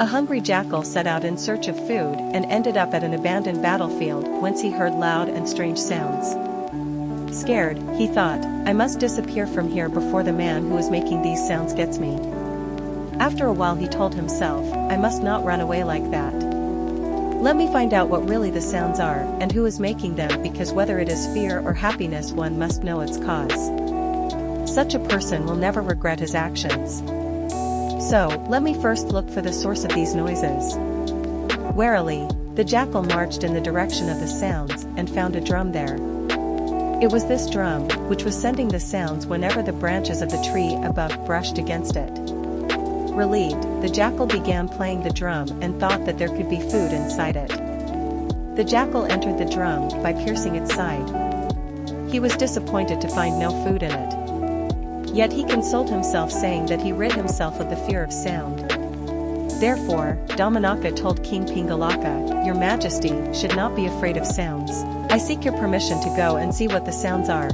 A hungry jackal set out in search of food and ended up at an abandoned battlefield whence he heard loud and strange sounds. Scared, he thought, I must disappear from here before the man who is making these sounds gets me. After a while he told himself, I must not run away like that. Let me find out what really the sounds are and who is making them, because whether it is fear or happiness one must know its cause. Such a person will never regret his actions. So, let me first look for the source of these noises. Warily, the jackal marched in the direction of the sounds and found a drum there. It was this drum which was sending the sounds whenever the branches of the tree above brushed against it. Relieved, the jackal began playing the drum and thought that there could be food inside it. The jackal entered the drum by piercing its side. He was disappointed to find no food in it. Yet he consoled himself, saying that he rid himself of the fear of sound. Therefore, Dhammanaka told King Pingalaka, Your Majesty should not be afraid of sounds. I seek your permission to go and see what the sounds are.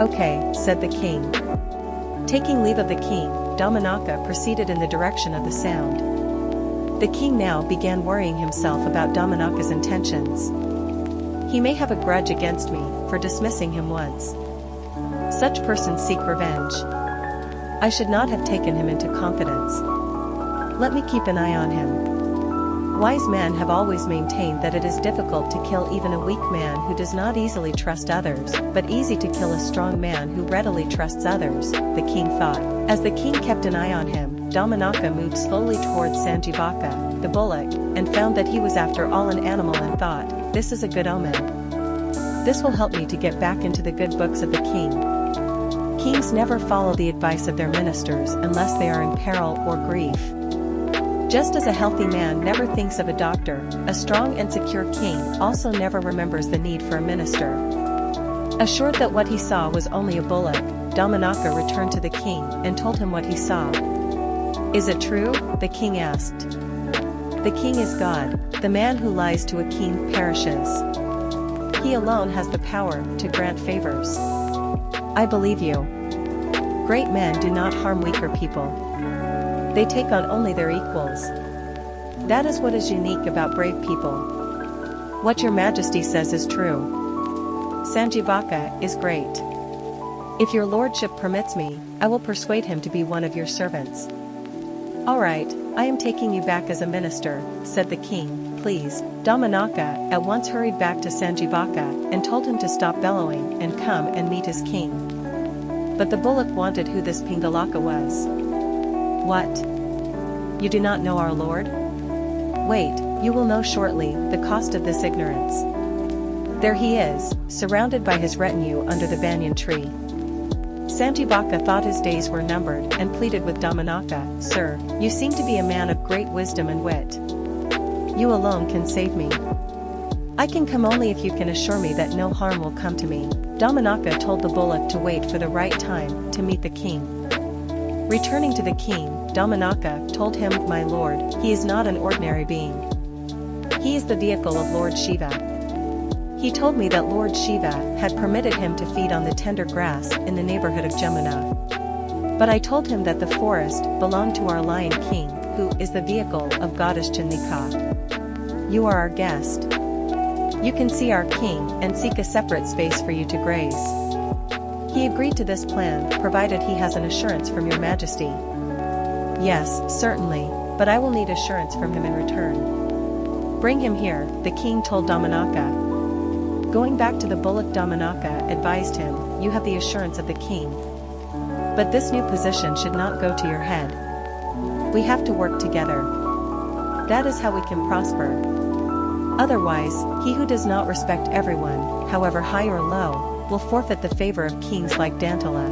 Okay, said the king. Taking leave of the king, Dhammanaka proceeded in the direction of the sound. The king now began worrying himself about Dhammanaka's intentions. He may have a grudge against me for dismissing him once. Such persons seek revenge. I should not have taken him into confidence. Let me keep an eye on him. Wise men have always maintained that it is difficult to kill even a weak man who does not easily trust others, but easy to kill a strong man who readily trusts others, the king thought. As the king kept an eye on him, Dhammanaka moved slowly towards Sanjivaka, the bullock, and found that he was after all an animal, and thought, this is a good omen. This will help me to get back into the good books of the king. Kings never follow the advice of their ministers unless they are in peril or grief. Just as a healthy man never thinks of a doctor, a strong and secure king also never remembers the need for a minister. Assured that what he saw was only a bullock, Dhammanaka returned to the king and told him what he saw. Is it true? The king asked. The king is God. The man who lies to a king perishes. He alone has the power to grant favors. I believe you. Great men do not harm weaker people. They take on only their equals. That is what is unique about brave people. What your majesty says is true. Sanjivaka is great. If your lordship permits me, I will persuade him to be one of your servants. All right, I am taking you back as a minister, said the king, please. Dhammanaka at once hurried back to Sanjivaka and told him to stop bellowing and come and meet his king. But the bullock wanted who this Pingalaka was. What? You do not know our lord? Wait, you will know shortly the cost of this ignorance. There he is, surrounded by his retinue under the banyan tree. Sanjivaka thought his days were numbered and pleaded with Dhammanaka, Sir, you seem to be a man of great wisdom and wit. You alone can save me. I can come only if you can assure me that no harm will come to me. Dhammanaka told the bullock to wait for the right time to meet the king. Returning to the king, Dhammanaka told him, My lord, he is not an ordinary being. He is the vehicle of Lord Shiva. He told me that Lord Shiva had permitted him to feed on the tender grass in the neighborhood of Jamuna. But I told him that the forest belonged to our lion king, who is the vehicle of goddess Chandika. You are our guest. You can see our king and seek a separate space for you to graze. He agreed to this plan, provided he has an assurance from your majesty. Yes, certainly, but I will need assurance from him in return. Bring him here, the king told Dhammanaka. Going back to the bullock, Dhammanaka advised him, You have the assurance of the king. But this new position should not go to your head. We have to work together. That is how we can prosper. Otherwise, he who does not respect everyone, however high or low, will forfeit the favor of kings like Dantala.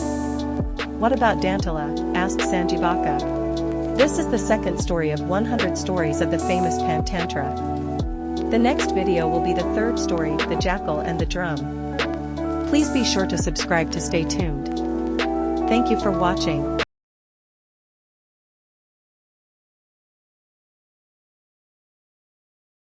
What about Dantala? Asked Sanjivaka. This is the second story of 100 stories of the famous Panchatantra. The next video will be the third story, The Jackal and the Drum. Please be sure to subscribe to stay tuned. Thank you for watching.